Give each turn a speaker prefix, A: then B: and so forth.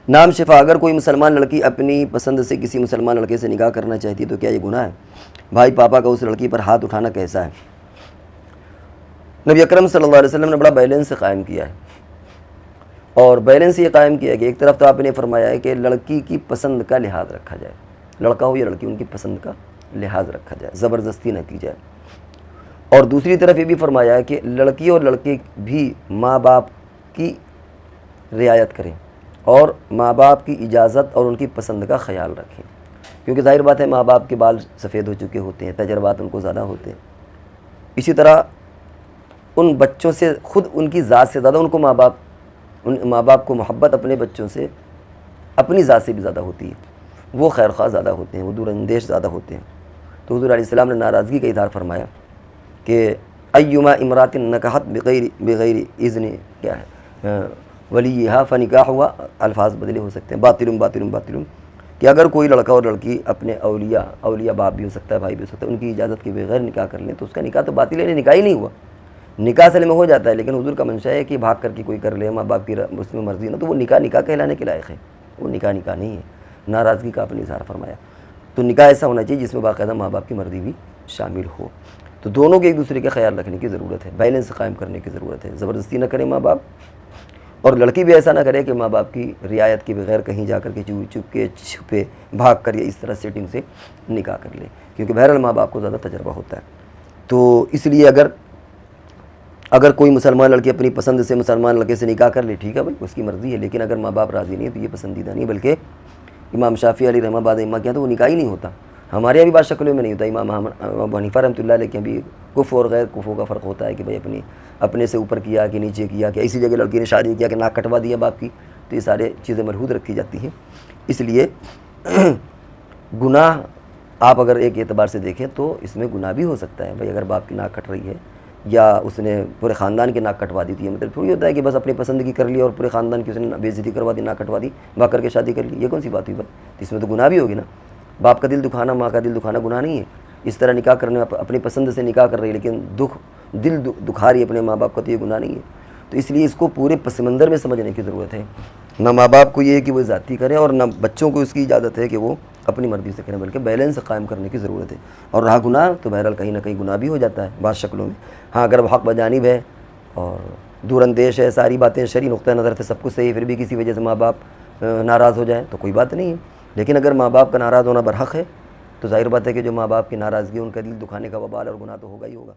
A: نام شفا، اگر کوئی مسلمان لڑکی اپنی پسند سے کسی مسلمان لڑکے سے نکاح کرنا چاہتی ہے تو کیا یہ گناہ ہے؟ بھائی پاپا کا اس لڑکی پر ہاتھ اٹھانا کیسا ہے؟ نبی اکرم صلی اللہ علیہ وسلم نے بڑا بیلنس قائم کیا ہے، اور بیلنس یہ قائم کیا کہ ایک طرف تو آپ نے فرمایا ہے کہ لڑکی کی پسند کا لحاظ رکھا جائے، لڑکا ہو یا لڑکی ان کی پسند کا لحاظ رکھا جائے، زبردستی نہ کی جائے، اور دوسری طرف یہ بھی فرمایا ہے کہ لڑکی اور لڑکے بھی ماں باپ کی رعایت کریں اور ماں باپ کی اجازت اور ان کی پسند کا خیال رکھیں، کیونکہ ظاہر بات ہے ماں باپ کے بال سفید ہو چکے ہوتے ہیں، تجربات ان کو زیادہ ہوتے ہیں، اسی طرح ان بچوں سے خود ان کی ذات سے زیادہ ان ماں باپ کو محبت اپنے بچوں سے اپنی ذات سے بھی زیادہ ہوتی ہے، وہ خیر خواہ زیادہ ہوتے ہیں، وہ دور اندیش زیادہ ہوتے ہیں۔ تو حضور علیہ السلام نے ناراضگی کا اظہار فرمایا کہ ایما امرات نکحت بغیر اذن کیا ہے ولیہا فنکاح ہوا، الفاظ بدلے ہو سکتے ہیں، باطل باطل باطل، کہ اگر کوئی لڑکا اور لڑکی اپنے اولیاء باپ بھی ہو سکتا ہے، بھائی بھی ہو سکتا ہے، ان کی اجازت کے بغیر نکاح کر لیں تو اس کا نکاح تو باطل ہے، نکاح ہی نہیں ہوا۔ نکاح اصل میں ہو جاتا ہے، لیکن حضور کا منشا ہے کہ بھاگ کر کے کوئی کر لے، ماں باپ کی اس میں مرضی نہ، تو وہ نکاح کہلانے کے لائق ہے، وہ نکاح نہیں ہے۔ ناراضگی کا اپنے اظہار فرمایا، تو نکاح ایسا ہونا چاہیے جس میں باقاعدہ ماں باپ کی مرضی بھی شامل ہو، تو دونوں کے ایک دوسرے کا خیال رکھنے کی ضرورت ہے، بیلنس قائم کرنے کی ضرورت ہے، زبردستی نہ کرے ماں باپ، اور لڑکی بھی ایسا نہ کرے کہ ماں باپ کی رعایت کے بغیر کہیں جا کر کے چپ کے چھپے بھاگ کر یا اس طرح سیٹنگ سے نکاح کر لے، کیونکہ بہرحال ماں باپ کو زیادہ تجربہ ہوتا ہے۔ تو اس لیے اگر کوئی مسلمان لڑکی اپنی پسند سے مسلمان لڑکے سے نکاح کر لے، ٹھیک ہے بھائی، اس کی مرضی ہے، لیکن اگر ماں باپ راضی نہیں ہے تو یہ پسندیدہ نہیں، بلکہ امام شافعی علیہ رحمہ بعد امہ کیا تو وہ نکاح ہی نہیں ہوتا۔ ہمارے یہاں بھی بعض شکلوں میں نہیں ہوتا، امام ابو حنیفہ رحمۃ اللہ علیہ کے بھی کفر اور غیر کفر کا فرق ہوتا ہے کہ بھائی اپنے سے اوپر کیا کہ نیچے کیا، کہ اسی جگہ لڑکی نے شادی کیا کہ ناک کٹوا دیا باپ کی، تو یہ سارے چیزیں ملحوظ رکھی جاتی ہیں۔ اس لیے گناہ آپ اگر ایک اعتبار سے دیکھیں تو اس میں گناہ بھی ہو سکتا ہے، بھائی اگر باپ کی ناک کٹ رہی ہے یا اس نے پورے خاندان کی ناک کٹوا دی تھی، مطلب تھوڑی ہوتا ہے کہ بس اپنی پسند کی کر لی اور پورے خاندان کی اس نے بے عزتی کروا دی، ناک کٹوا دی، بھاگ کر کے شادی کر لی، یہ کون سی بات ہوئی بھائی؟ اس میں تو گناہ بھی ہوگی نا۔ باپ کا دل دکھانا، ماں کا دل دکھانا گناہ نہیں ہے، اس طرح نکاح کرنے اپنی پسند سے نکاح کر رہی ہے لیکن دل دکھا رہی ہے اپنے ماں باپ کا، تو یہ گناہ نہیں ہے۔ تو اس لیے اس کو پورے پس منظر میں سمجھنے کی ضرورت ہے، نہ ماں باپ کو یہ ہے کہ وہ زیادتی کریں اور نہ بچوں کو اس کی اجازت ہے کہ وہ اپنی مرضی سے کریں، بلکہ بیلنس قائم کرنے کی ضرورت ہے۔ اور رہا گناہ تو بہرحال کہیں نہ کہیں گناہ بھی ہو جاتا ہے بعض شکلوں میں، ہاں اگر وہ حق بجانب ہے اور دور اندیش ہے، ساری باتیں شرعی نقطہ نظر سے سب کچھ صحیح، پھر بھی کسی وجہ سے ماں باپ ناراض ہو جائیں تو کوئی بات نہیں ہے، لیکن اگر ماں باپ کا ناراض ہونا برحق ہے تو ظاہر بات ہے کہ جو ماں باپ کی ناراضگی ان کا دل دکھانے کا وبال اور گناہ تو ہوگا ہی ہوگا۔